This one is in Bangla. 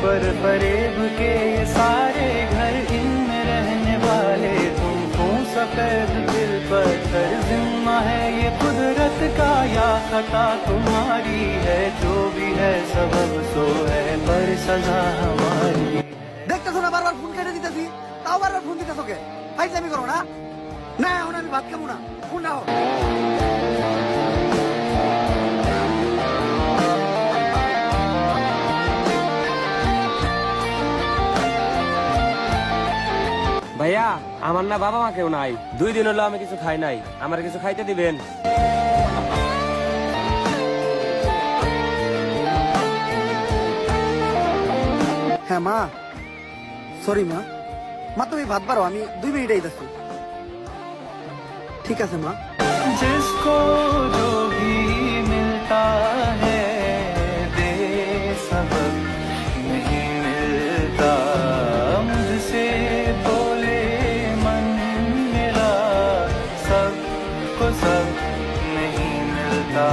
पर फरेब के ये सारे घर इनमें रहने वाले तुमको सफेद दिल पत्थर जिम्मा है ये कुदरत का या खता तुम्हारी है जो भी है सबब सो है पर सजा हमारी। দেখতেছো না বারবার ফোন কেটে দিতেছি, তাও বারবার ফোন দিতেছো কে? ফাইজলামি করো না? না এখন আমি ভাত খাবো না, ফোন রাখো। ভাইয়া আমার না বাবা মা কেউ নাই, 2 দিন হলো আমি কিছু খাই নাই, আমার কিছু খাইতে দিবেন? হ্যাঁ মা, সরি মা। মা তুমি ভাত বাড়ো, আমি 2 মিনিট আইতাছি। ঠিক আছে মা। जिसको जो भी मिलता है दे सबक नहीं मिलता मुझसे बोले मन मेरा सबको सब नहीं मिलता।